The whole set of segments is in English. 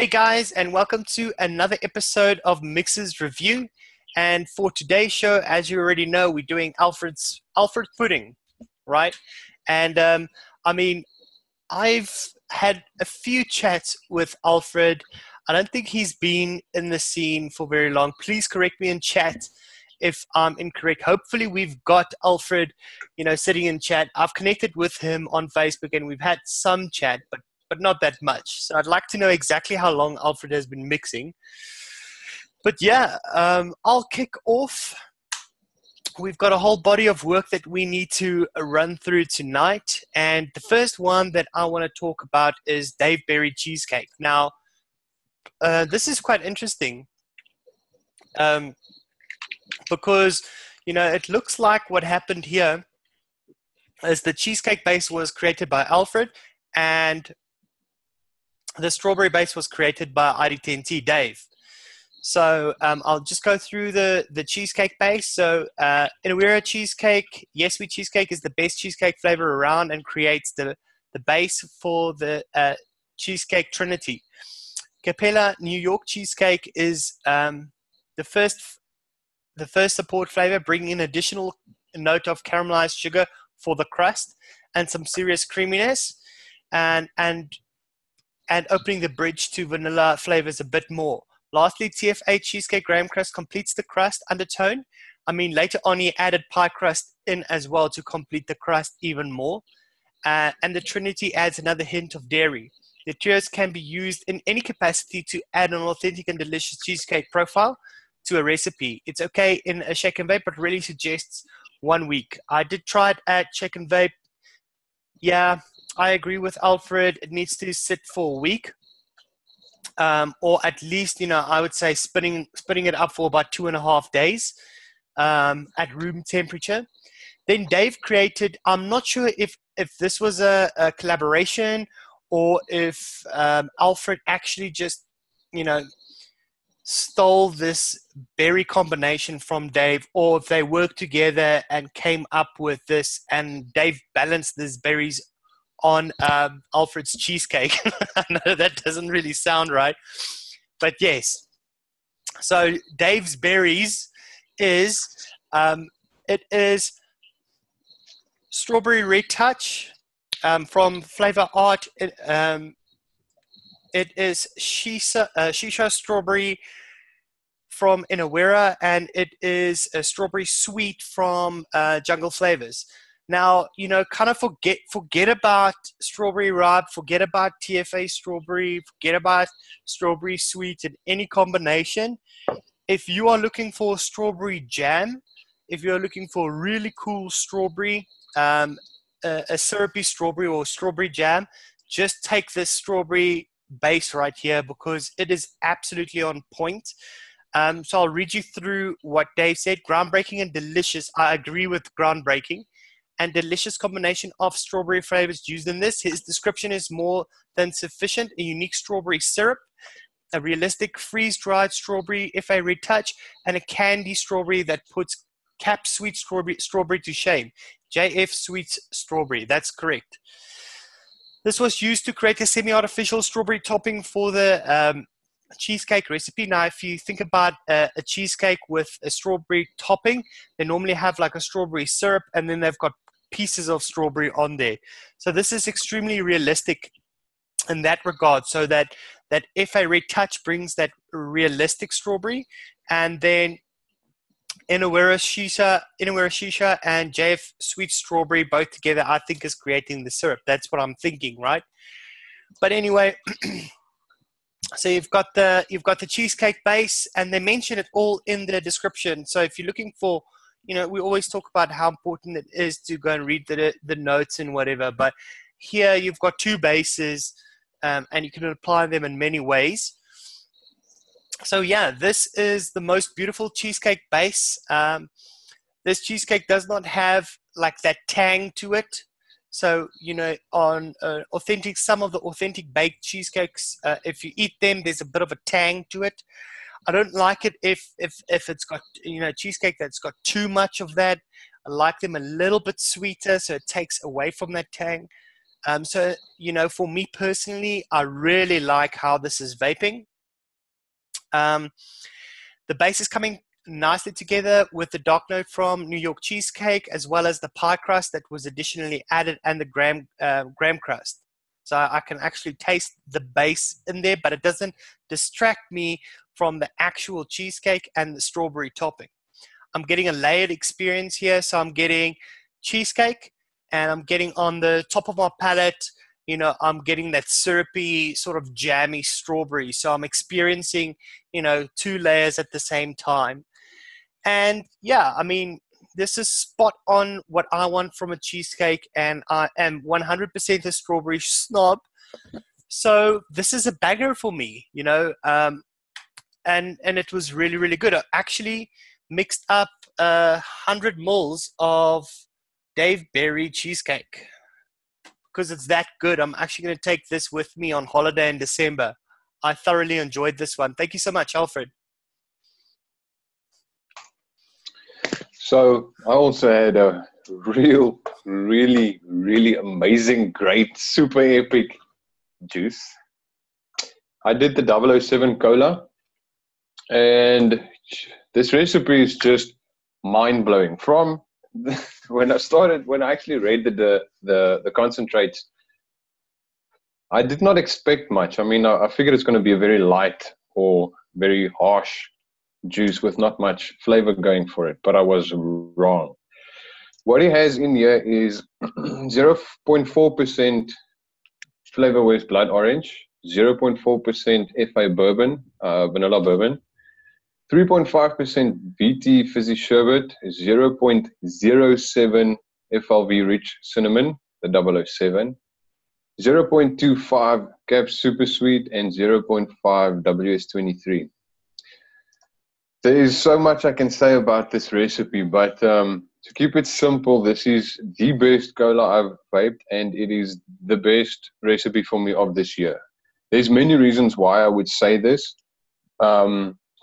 Hey guys, and welcome to another episode of Mix's Review. And for today's show, as you already know, we're doing Alfred pudding, right? And I've had a few chats with Alfred. I don't think he's been in the scene for very long. Please correct me in chat if I'm incorrect. Hopefully we've got Alfred, sitting in chat. I've connected with him on Facebook and we've had some chat, but not that much. So I'd like to know exactly how long Alfred has been mixing. But yeah, I'll kick off. We've got a whole body of work that we need to run through tonight. And the first one that I want to talk about is Dave Berry cheesecake. Now, this is quite interesting because, it looks like what happened here is the cheesecake base was created by Alfred and the strawberry base was created by ID10T Dave. So I'll just go through the cheesecake base. So Inawera cheesecake, Yes Sweet cheesecake is the best cheesecake flavor around and creates the base for the cheesecake trinity. Capella New York cheesecake is the first support flavor, bringing in additional note of caramelized sugar for the crust and some serious creaminess, and opening the bridge to vanilla flavors a bit more. Lastly, TFA cheesecake graham crust completes the crust undertone. Later on he added pie crust in as well to complete the crust even more. And the Trinity adds another hint of dairy. The tiers can be used in any capacity to add an authentic and delicious cheesecake profile to a recipe. It's okay in a shake and vape, but really suggests 1 week. I did try it at shake and vape. Yeah, I agree with Alfred. It needs to sit for a week, or at least, I would say spinning it up for about 2.5 days at room temperature. Then Dave created, I'm not sure if this was a collaboration or if Alfred actually just, stole this berry combination from Dave, or if they worked together and came up with this and Dave balanced these berries on Alfred's cheesecake. I know that doesn't really sound right, but yes. So Dave's berries is it is strawberry red touch from Flavor Art. It is shisha strawberry from Inawera, and it is a strawberry sweet from Jungle Flavors. Now, kind of forget about strawberry ripe, forget about TFA strawberry, forget about strawberry sweet in any combination. If you are looking for strawberry jam, if you're looking for really cool strawberry, a syrupy strawberry or strawberry jam, just take this strawberry base right here because it is absolutely on point. So I'll read you through what Dave said. Groundbreaking and delicious. I agree with groundbreaking and delicious combination of strawberry flavors used in this. His description is more than sufficient. A unique strawberry syrup, a realistic freeze-dried strawberry FA red touch, and a candy strawberry that puts Cap sweet strawberry to shame. JF sweet strawberry. That's correct. This was used to create a semi-artificial strawberry topping for the cheesecake recipe. Now, if you think about a cheesecake with a strawberry topping, they normally have like a strawberry syrup and then they've got pieces of strawberry on there. So this is extremely realistic in that regard, so that FA red touch brings that realistic strawberry, and then Inawera shisha and JF sweet strawberry both together, I think, is creating the syrup. That's what I'm thinking, right? But anyway, so you've got the cheesecake base, and they mention it all in the description. So if you're looking for, we always talk about how important it is to go and read the notes and whatever. But here you've got two bases, and you can apply them in many ways. So yeah, this is the most beautiful cheesecake base. This cheesecake does not have like that tang to it. So, on some of the authentic baked cheesecakes, if you eat them, there's a bit of a tang to it. I don't like it if it's got, cheesecake that's got too much of that. I like them a little bit sweeter, so it takes away from that tang. So, for me personally, I really like how this is vaping. The base is coming nicely together with the dark note from New York cheesecake, as well as the pie crust that was additionally added, and the graham crust. So I can actually taste the base in there, but it doesn't distract me from the actual cheesecake and the strawberry topping. I'm getting a layered experience here. So I'm getting cheesecake, and I'm getting on the top of my palate, I'm getting that syrupy, sort of jammy strawberry. So I'm experiencing, two layers at the same time. And yeah, I mean, this is spot on what I want from a cheesecake, and I am 100% a strawberry snob. So this is a banger for me, and it was really, really good. I actually mixed up 100 mils of Dave Berry cheesecake because it's that good. I'm actually going to take this with me on holiday in December. I thoroughly enjoyed this one. Thank you so much, Alfred. So I also had a really, really amazing, great, super epic juice. I did the 007 cola, and this recipe is just mind-blowing. From when I actually read the concentrates, I did not expect much. I mean, I figured it's going to be a very light or very harsh juice with not much flavor going for it, but I was wrong. What he has in here is 0.4% flavor West blood orange, 0.4% FA bourbon, vanilla bourbon, 3.5% VT fizzy sherbet, 0.07 FLV rich cinnamon, the 007, 0.25 Cap Super Sweet, and 0.5 WS23. There is so much I can say about this recipe, but to keep it simple, this is the best cola I've vaped, and it is the best recipe for me of this year. There's many reasons why I would say this,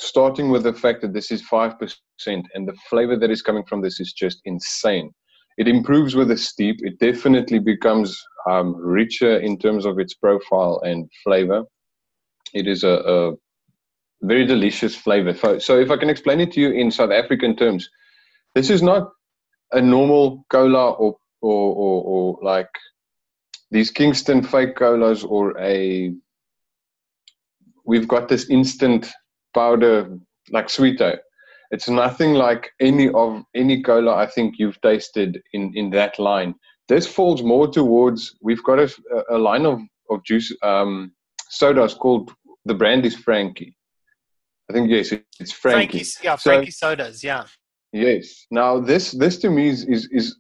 starting with the fact that this is 5%, and the flavor that is coming from this is just insane. It improves with the steep. It definitely becomes richer in terms of its profile and flavor. It is a very delicious flavor. So if I can explain it to you in South African terms, this is not a normal cola or like these Kingston fake colas, or we've got this instant powder like Sweeto. It's nothing like any cola I think you've tasted in that line. This falls more towards, we've got a line of juice sodas called, the brand is Frankie. I think, yes, it's Frankie. Frankie's, yeah, Frankie sodas, yeah. Yes. Now, this to me is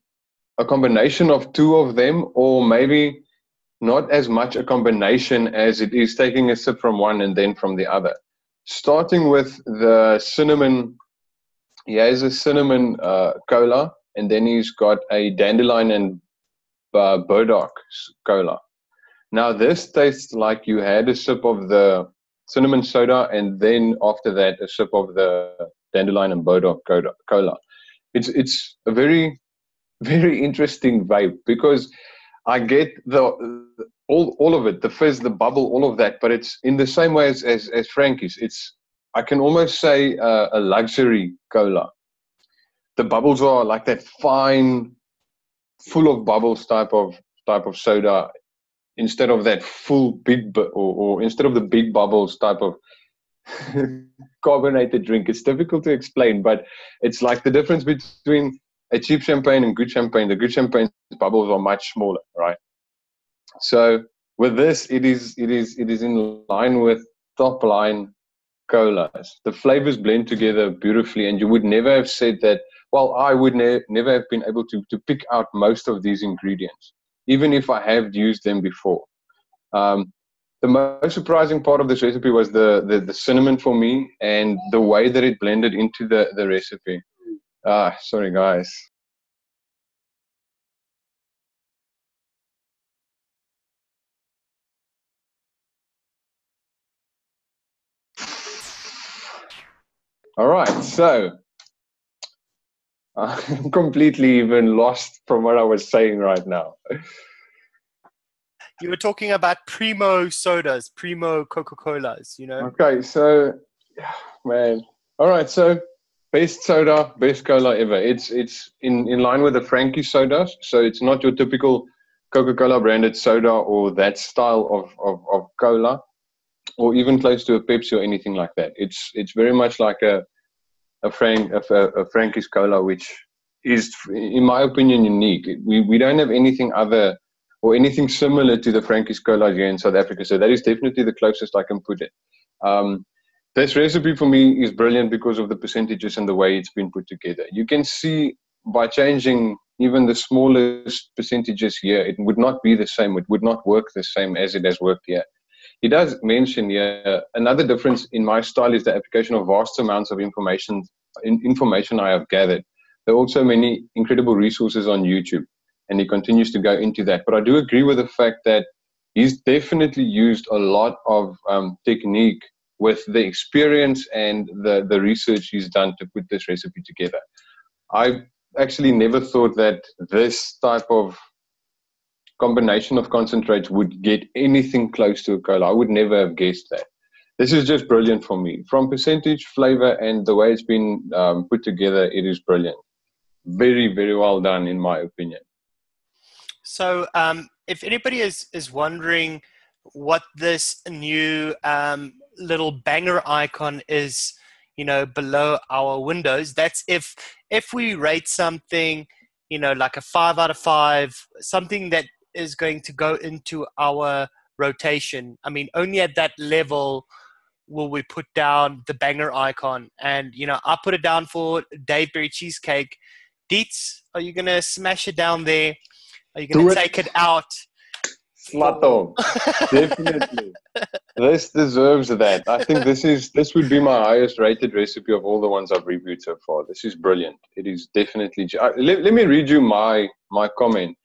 a combination of two of them, or maybe not as much a combination as it is taking a sip from one and then from the other. Starting with the cinnamon, he has a cinnamon cola, and then he's got a dandelion and burdock cola. Now, this tastes like you had a sip of the cinnamon soda, and then after that, a sip of the dandelion and burdock cola. It's a very, very interesting vibe, because I get all of it, the fizz, the bubble, all of that, but it's in the same way as Frankie's. I can almost say a luxury cola. The bubbles are like that fine, full of bubbles type of soda, instead of that full big, or instead of the big bubbles type of carbonated drink. It's difficult to explain, but it's like the difference between a cheap champagne and good champagne. The good champagne's bubbles are much smaller, right? So with this, it is in line with top line colas. The flavors blend together beautifully, and you would never have said that. Well, I would never have been able to pick out most of these ingredients, even if I have used them before. The most surprising part of this recipe was the cinnamon for me, and the way that it blended into the recipe. Sorry, guys. All right, so I'm completely even lost from what I was saying right now. You were talking about primo sodas, primo Coca-Colas, you know? Okay, so, man. All right, so best soda, best cola ever. It's in line with the Frankie sodas, so it's not your typical Coca-Cola branded soda or that style of cola, or even close to a Pepsi or anything like that. It's very much like a Frankie's cola, which is, in my opinion, unique. We don't have anything other or anything similar to the Frankie's cola here in South Africa, so that is definitely the closest I can put it. This recipe for me is brilliant because of the percentages and the way it's been put together. You can see by changing even the smallest percentages here, it would not be the same. It would not work the same as it has worked here. He does mention here another difference in my style is the application of vast amounts of information I have gathered. There are also many incredible resources on YouTube, and he continues to go into that. But I do agree with the fact that he's definitely used a lot of technique with the experience and the research he's done to put this recipe together. I actually never thought that this type of combination of concentrates would get anything close to a cola. I would never have guessed that. This is just brilliant for me. From percentage, flavor, and the way it's been put together, it is brilliant. Very, very well done, in my opinion. So if anybody is wondering what this new little banger icon is, you know, below our windows, that's if we rate something, you know, like a 5 out of 5, something that is going to go into our rotation. I mean, only at that level will we put down the banger icon. And, you know, I put it down for Dave Berry Cheesecake. Deets, are you going to smash it down there? Are you going to take it out? Slato. Definitely. This deserves that. I think this would be my highest rated recipe of all the ones I've reviewed so far. This is brilliant. It is definitely. Let me read you my comment.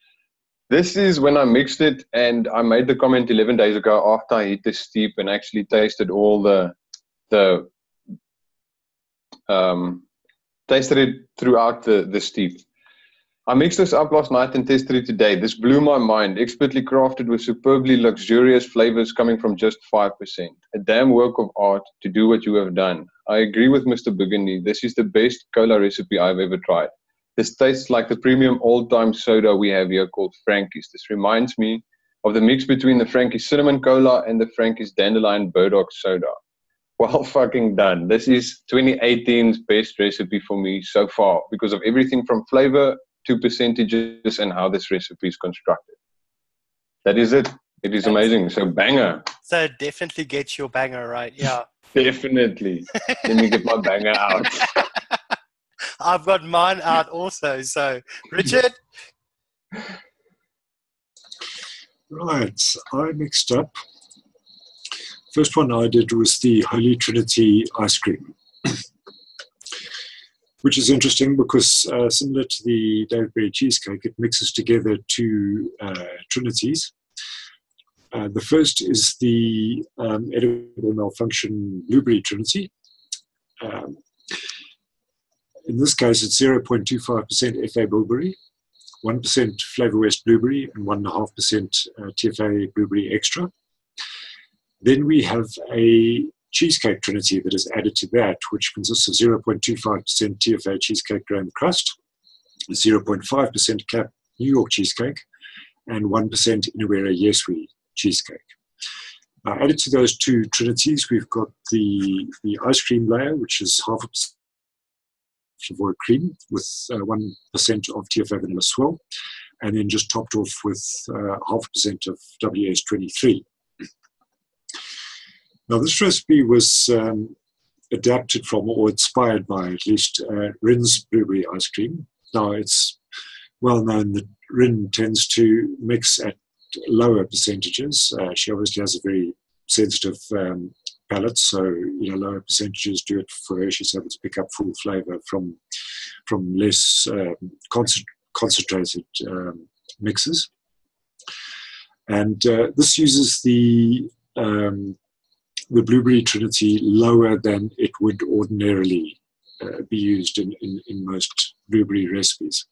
This is when I mixed it, and I made the comment 11 days ago after I hit the steep and actually tasted all tasted it throughout the steep. I mixed this up last night and tested it today. This blew my mind. Expertly crafted with superbly luxurious flavors coming from just 5%. A damn work of art to do what you have done. I agree with Mr. Burgundy. This is the best cola recipe I've ever tried. This tastes like the premium old-time soda we have here called Frankie's. This reminds me of the mix between the Frankie's Cinnamon Cola and the Frankie's Dandelion Burdock Soda. Well fucking done. This is 2018's best recipe for me so far because of everything from flavor to percentages and how this recipe is constructed. That is it. It is amazing. So banger. So definitely get your banger right. Yeah. Definitely. Let me get my banger out. I've got mine out also. So, Richard? Right. I mixed up. First one I did was the Holy Trinity ice cream, which is interesting because similar to the David Berry cheesecake, it mixes together two trinities. The first is the edible malfunction blueberry trinity. In this case, it's 0.25% FA blueberry, 1% Flavor West blueberry, and 1.5% TFA blueberry extra. Then we have a cheesecake trinity that is added to that, which consists of 0.25% TFA cheesecake graham crust, 0.5% Cap New York cheesecake, and 1% Inawera Yeswi cheesecake. Added to those two trinities, we've got the ice cream layer, which is 0.5% Savoy cream with 1% of TFA vanilla swirl, and then just topped off with 0.5% of WS23. Now, this recipe was adapted from, or inspired by at least, Rin's blueberry ice cream. Now, it's well known that Rin tends to mix at lower percentages. She obviously has a very sensitive palate, so lower percentages do it for her. She's able to pick up full flavor from less concentrated mixes. And this uses the blueberry trinity lower than it would ordinarily be used in most blueberry recipes.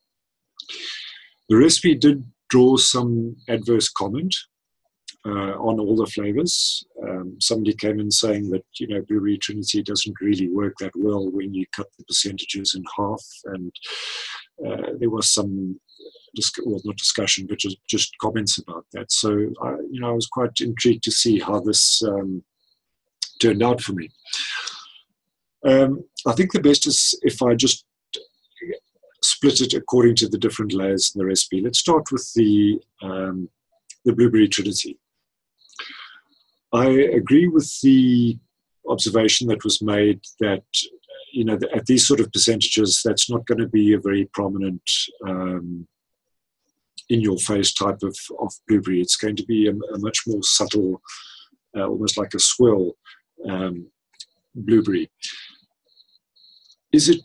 The recipe did draw some adverse comment. on all the flavors. Somebody came in saying that, Blueberry Trinity doesn't really work that well when you cut the percentages in half. And there was some, not discussion, but just comments about that. So, I was quite intrigued to see how this turned out for me. I think the best is if I just split it according to the different layers in the recipe. Let's start with the Blueberry Trinity. I agree with the observation that was made that, at these sort of percentages, that's not going to be a very prominent in-your-face type of blueberry. It's going to be a much more subtle, almost like a swirl blueberry. Is it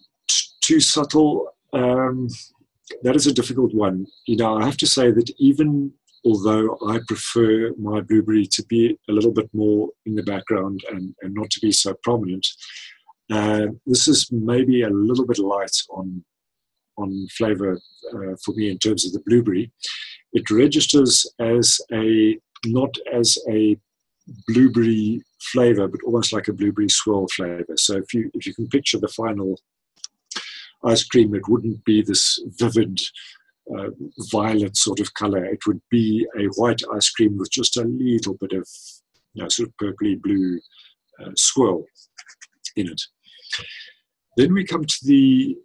too subtle? That is a difficult one. I have to say that even although I prefer my blueberry to be a little bit more in the background and not to be so prominent, this is maybe a little bit light on flavor for me in terms of the blueberry. It registers as not as a blueberry flavor, but almost like a blueberry swirl flavor. So if you can picture the final ice cream, it wouldn't be this vivid violet sort of color. It would be a white ice cream with just a little bit of sort of purpley blue swirl in it. Then we come to the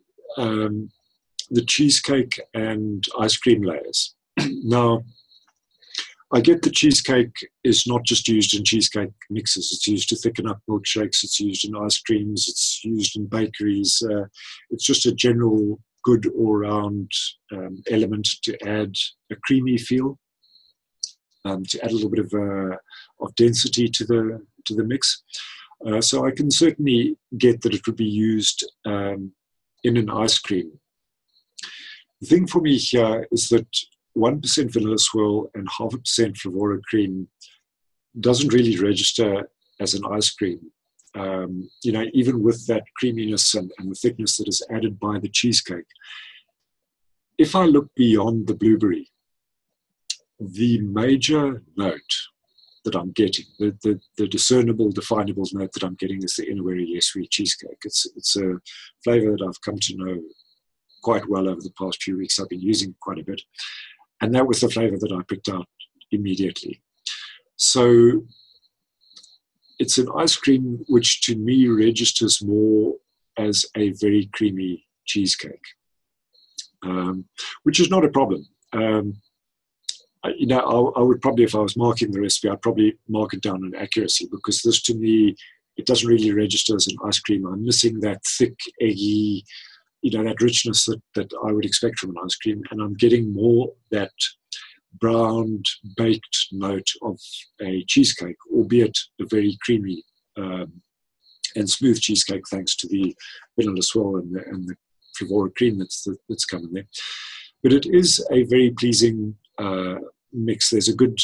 cheesecake and ice cream layers. Now, I get the cheesecake is not just used in cheesecake mixes. It's used to thicken up milkshakes. It's used in ice creams. It's used in bakeries. It's just a general good all-round element to add a creamy feel, to add a little bit of density to the mix. So I can certainly get that it would be used in an ice cream. The thing for me here is that 1% vanilla swirl and 0.5% Flavora cream doesn't really register as an ice cream. Even with that creaminess and the thickness that is added by the cheesecake. If I look beyond the blueberry, the major note that I'm getting, the discernible, definable note that I'm getting is the Inaweri Yes Sweet cheesecake. It's a flavor that I've come to know quite well over the past few weeks. I've been using it quite a bit. And that was the flavor that I picked out immediately. So it's an ice cream which to me registers more as a very creamy cheesecake, which is not a problem. I would probably, if I was marking the recipe, I'd probably mark it down on accuracy, because this to me, it doesn't really register as an ice cream. I'm missing that thick, eggy, that richness that I would expect from an ice cream. And I'm getting more that browned, baked note of a cheesecake, albeit a very creamy and smooth cheesecake, thanks to the vanilla swirl and the Flavora cream that's coming there. But it is a very pleasing mix. There's a good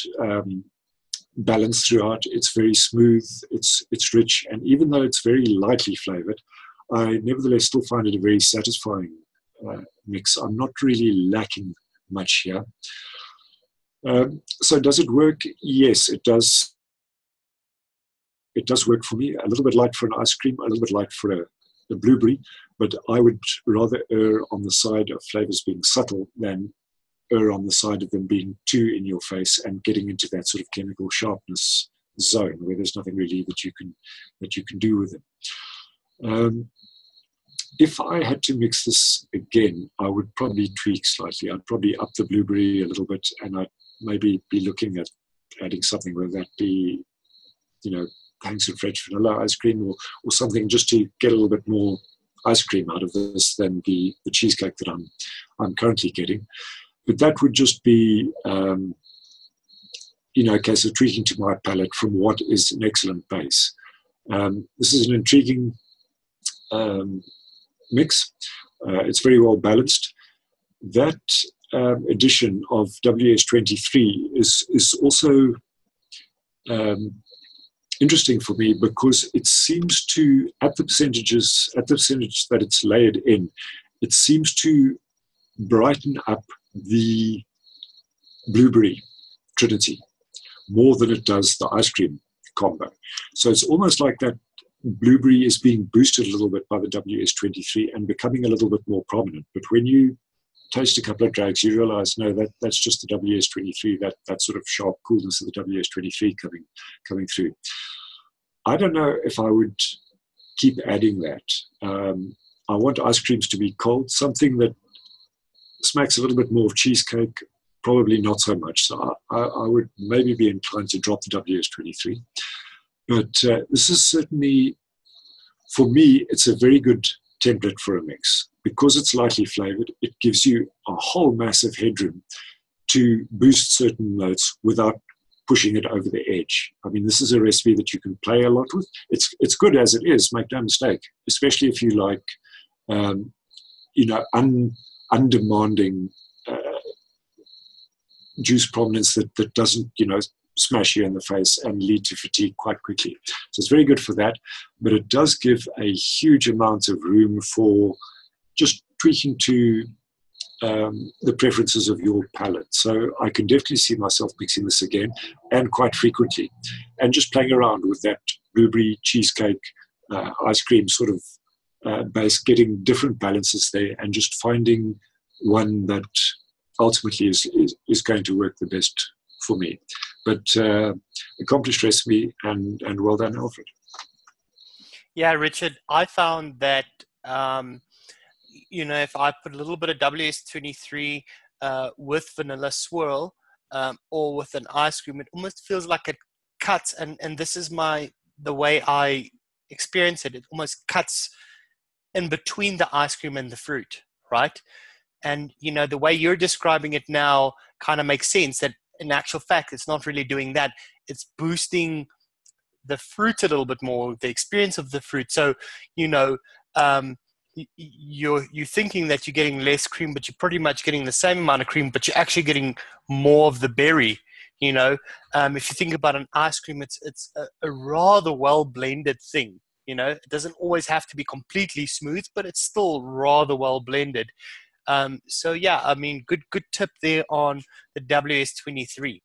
balance throughout. It's very smooth, it's rich, and even though it's very lightly flavored, I nevertheless still find it a very satisfying mix. I'm not really lacking much here. So does it work? Yes, it does. It does work for me. A little bit light for an ice cream, a little bit light for a blueberry, but I would rather err on the side of flavors being subtle than err on the side of them being too in your face and getting into that sort of chemical sharpness zone where there's nothing really that you can do with them. If I had to mix this again, I would probably tweak slightly. I'd probably up the blueberry a little bit, and I'd maybe be looking at adding something, whether that be, thanks to French vanilla ice cream or something, just to get a little bit more ice cream out of this than the cheesecake that I'm currently getting. But that would just be, a case of tweaking to my palate from what is an excellent base. This is an intriguing mix. It's very well balanced. That edition of WS23 is also interesting for me, because it seems to, at the percentage that it's layered in, it seems to brighten up the blueberry trinity more than it does the ice cream combo. So it's almost like that blueberry is being boosted a little bit by the WS23 and becoming a little bit more prominent. But when you taste a couple of drags, you realize, no, that's just the WS23, that sort of sharp coolness of the WS23 coming through. I don't know if I would keep adding that. I want ice creams to be cold, something that smacks a little bit more of cheesecake, probably not so much. So I would maybe be inclined to drop the WS23. But this is certainly, for me, it's a very good template for a mix. Because it's lightly flavored, it gives you a whole massive headroom to boost certain notes without pushing it over the edge. I mean, this is a recipe that you can play a lot with. It's good as it is, make no mistake, especially if you like, undemanding juice prominence that doesn't, smash you in the face and lead to fatigue quite quickly. So it's very good for that, but it does give a huge amount of room for just tweaking to the preferences of your palate. So I can definitely see myself mixing this again, and quite frequently, and just playing around with that blueberry cheesecake ice cream sort of base, getting different balances there, and just finding one that ultimately is going to work the best for me. But accomplished recipe, and well done, Alfred. Yeah, Richard, I found that if I put a little bit of WS23 with vanilla swirl or with an ice cream, it almost feels like it cuts, and this is the way I experience it. It almost cuts in between the ice cream and the fruit, right? And, the way you're describing it now kind of makes sense, that in actual fact, it's not really doing that. It's boosting the fruit a little bit more, the experience of the fruit. So, you're thinking that you're getting less cream, but you're pretty much getting the same amount of cream, but you're actually getting more of the berry. If you think about an ice cream, it's a rather well blended thing. It doesn't always have to be completely smooth, but it's still rather well blended. So yeah, I mean, good tip there on the WS23.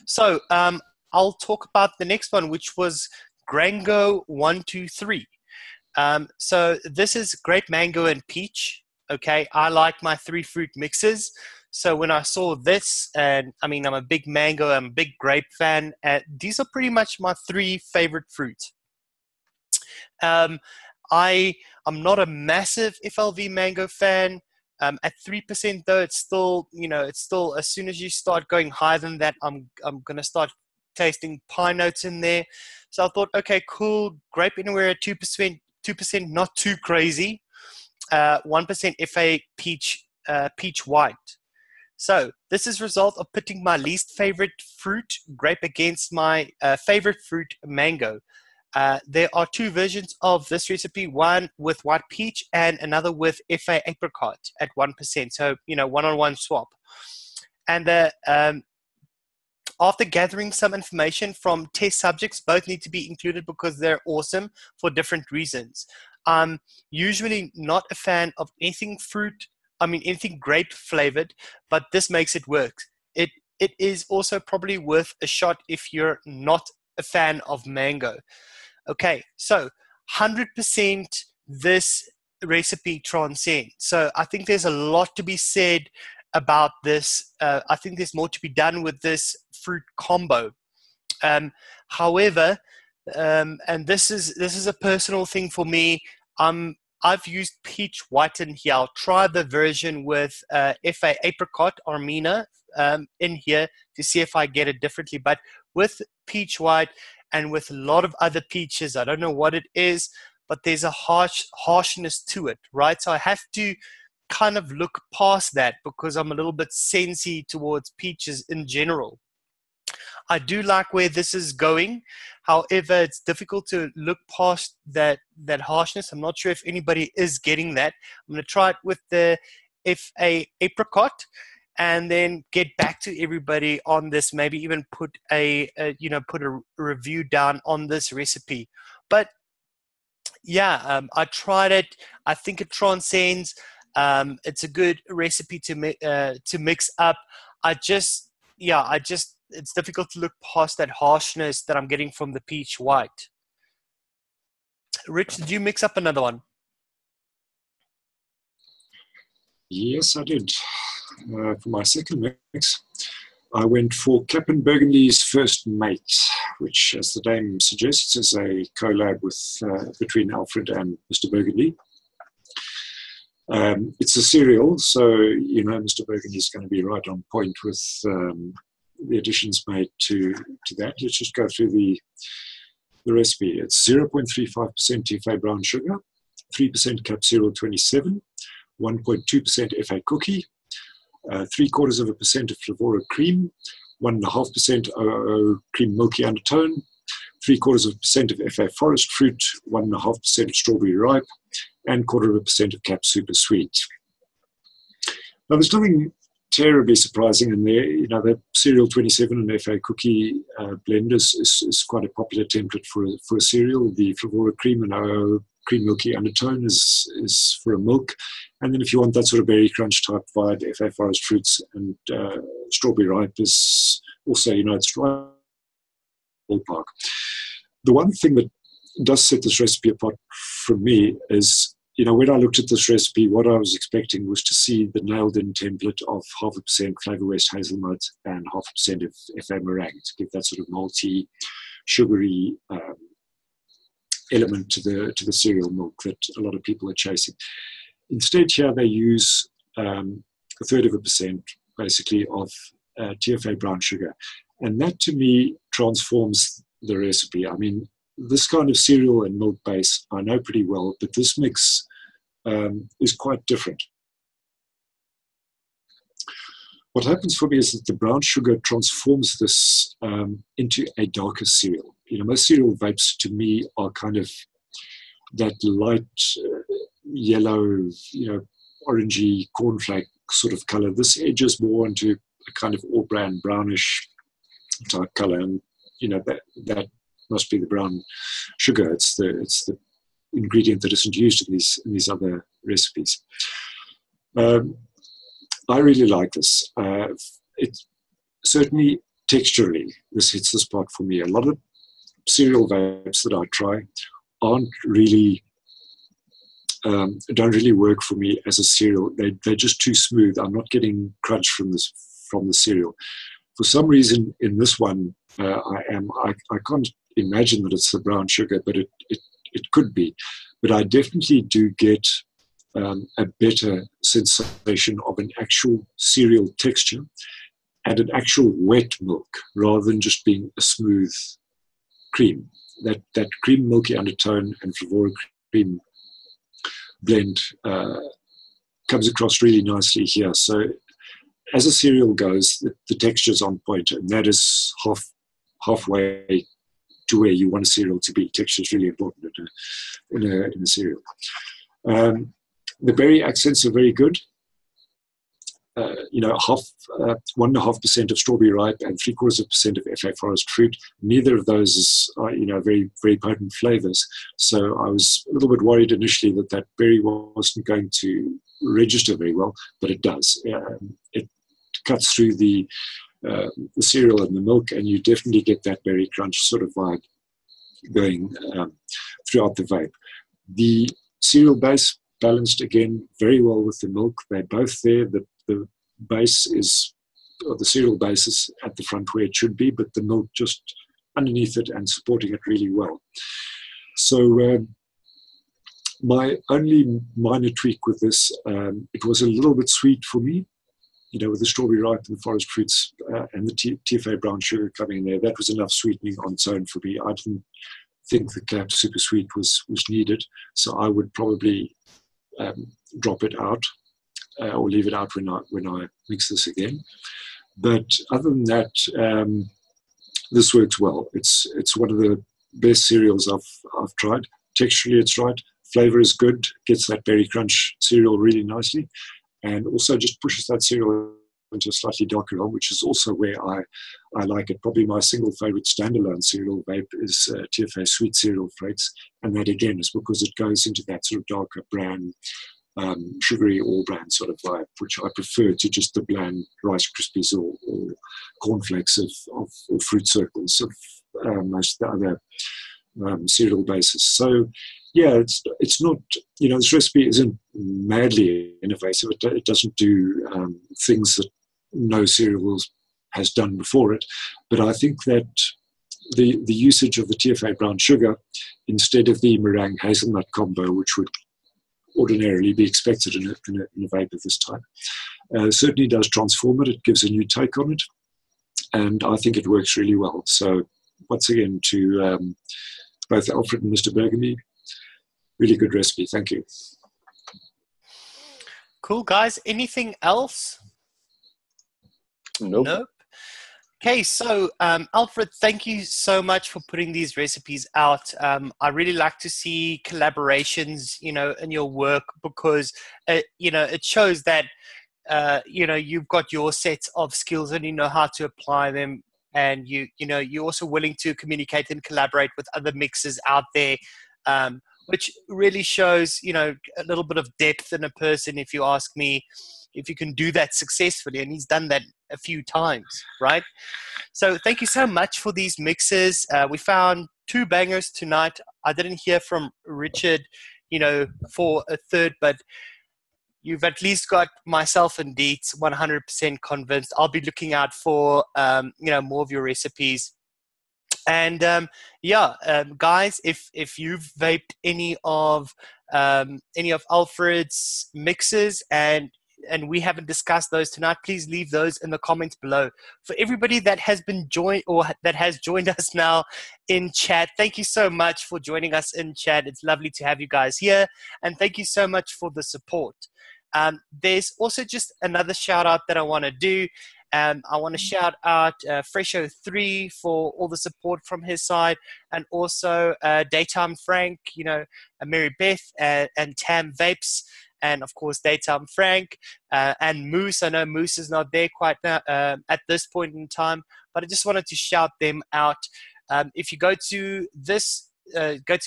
So I'll talk about the next one, which was Grango 123. So this is grape, mango, and peach. Okay, I like my 3 fruit mixes. So when I saw this, and I mean, I'm a big mango, I'm a big grape fan. These are pretty much my 3 favorite fruits. I'm not a massive FLV mango fan. At 3% though, it's still, as soon as you start going higher than that, I'm going to start tasting pine notes in there. So I thought, okay, cool. Grape anywhere at 2%, not too crazy. 1% FA peach white. So this is a result of putting my least favorite fruit, grape, against my favorite fruit, mango. There are 2 versions of this recipe, one with white peach and another with FA apricot at 1%. So, one-on-one swap. And after gathering some information from test subjects, both need to be included because they're awesome for different reasons. I'm usually not a fan of anything grape flavored, but this makes it work. It is also probably worth a shot if you're not a fan of mango. Okay, so 100% this recipe transcends. So I think there's a lot to be said about this. I think there's more to be done with this fruit combo. However, and this is a personal thing for me. I've used peach whiten here. I'll try the version with FA apricot Armina in here to see if I get it differently. But with peach white and with a lot of other peaches, I don't know what it is, but there's a harshness to it, right? So I have to kind of look past that because I'm a little bit sensy towards peaches in general. I do like where this is going. However, it's difficult to look past that harshness. I'm not sure if anybody is getting that. I'm going to try it with the FA apricot and then get back to everybody on this. Maybe even put a review down on this recipe. But yeah, I tried it. I think it transcends. It's a good recipe to mix up. I just yeah, it's difficult to look past that harshness that I'm getting from the peach white. Rich, did you mix up another one? Yes, I did. For my second mix, I went for Cap'n Burgundy's First Mate, which, as the name suggests, is a collab between Alfred and Mr. Burgundy. It's a cereal, so Mr. Burgundy is going to be right on point with the additions made to that. Let's just go through the recipe. It's 0.35% TFA brown sugar, 3% cap cereal 27, 1.2% FA cookie, 0.75% of Flavora cream, 1.5% OO cream milky undertone, 0.75% of FA forest fruit, 1.5% of strawberry ripe, and 0.25% of cap super sweet. Now, there's nothing terribly surprising in there. The cereal 27 and FA cookie blend is quite a popular template for a cereal. The Flavora cream and OO cream milky undertone is for a milk. And then if you want that sort of berry crunch type vibe, FA forest fruits and strawberry ripe is also, it's right ballpark. The one thing that does set this recipe apart from me is, when I looked at this recipe, what I was expecting was to see the nailed-in template of 0.5% Flavor West hazelnut and 0.5% of FA meringue to give that sort of malty, sugary element to the cereal milk that a lot of people are chasing. Instead, here they use 0.33% basically of TFA brown sugar, and that to me transforms the recipe. I mean, this kind of cereal and milk base I know pretty well, but this mix is quite different. What happens for me is that the brown sugar transforms this into a darker cereal. Most cereal vapes to me are kind of that light yellow, orangey cornflake sort of color. This edges more into a kind of all-bran brownish type color, and that must be the brown sugar. It's the ingredient that isn't used in these other recipes. I really like this. It certainly texturally, this hits the spot for me. A lot of cereal vapes that I try aren't really don't really work for me as a cereal. They're just too smooth. I'm not getting crunch from the cereal. For some reason, in this one, I can't imagine that it's the brown sugar, but it could be. But I definitely do get a better sensation of an actual cereal texture and an actual wet milk rather than just being a smooth cream. That cream milky undertone and Flavora cream blend comes across really nicely here. So as a cereal goes, the texture's on point, and that is halfway to where you want a cereal to be. Texture is really important in a cereal. The berry accents are very good. 1.5% of strawberry ripe and 0.75% of FA forest fruit. Neither of those is, very, very potent flavors. So I was a little bit worried initially that berry wasn't going to register very well, but it does. It cuts through the cereal and the milk, and you definitely get that berry crunch sort of vibe going throughout the vape. The cereal base balanced again very well with the milk. They're both there. The base is, or the cereal base is at the front where it should be, but the milk just underneath it and supporting it really well. So my only minor tweak with this, it was a little bit sweet for me, with the strawberry ripe and the forest fruits and the TFA brown sugar coming in there. That was enough sweetening on its own for me. I didn't think the cap super sweet was needed, so I would probably drop it out or leave it out when I mix this again. But other than that, this works well. It's one of the best cereals I've tried. Texturally, it's right. Flavor is good. Gets that berry crunch cereal really nicely, and also just pushes that cereal into a slightly darker realm, which is also where I like it. Probably my single favorite standalone cereal vape is TFA sweet cereal flakes, and that again is because it goes into that sort of darker brown, sugary all bran sort of vibe, which I prefer to just the bland Rice Krispies or cornflakes or fruit circles of most of the other cereal bases. So yeah, it's not, this recipe isn't madly innovative. It doesn't do things that no cereal has done before it, but I think that the usage of the TFA brown sugar instead of the meringue hazelnut combo, which would ordinarily be expected in a vape of this type, certainly does transform it. It gives a new take on it, and I think it works really well. So once again, to both Alfred and Mr. Burgundy, really good recipe. Thank you. Cool, guys. Anything else? Nope. Okay, so Alfred, thank you so much for putting these recipes out. I really like to see collaborations, in your work, because it shows that you've got your set of skills and you know how to apply them, and you're also willing to communicate and collaborate with other mixers out there, which really shows a little bit of depth in a person, if you ask me, if you can do that successfully. And he's done that a few times, right? So thank you so much for these mixes. We found 2 bangers tonight. I didn't hear from Richard, for a third, but you've at least got myself and Deets 100% convinced. I'll be looking out for, more of your recipes. And guys, if you've vaped any of Alfred's mixes and we haven't discussed those tonight, please leave those in the comments below. For everybody that has been joined or that has joined us now in chat, thank you so much for joining us in chat. It's lovely to have you guys here, and thank you so much for the support. There's also just another shout out that I want to do. I want to shout out Fresho3 for all the support from his side, and also Daytime Frank, Mary Beth and Tam Vapes, and of course Daytime Frank and Moose. I know Moose is not there quite now at this point in time, but I just wanted to shout them out. If you go to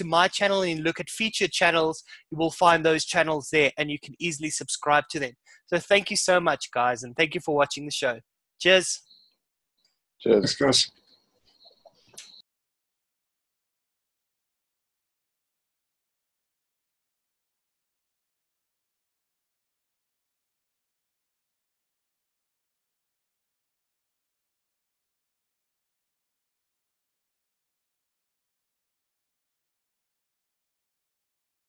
my channel and look at featured channels, you will find those channels there, and you can easily subscribe to them. So thank you so much, guys, and thank you for watching the show. Cheers. Cheers. Thanks, guys.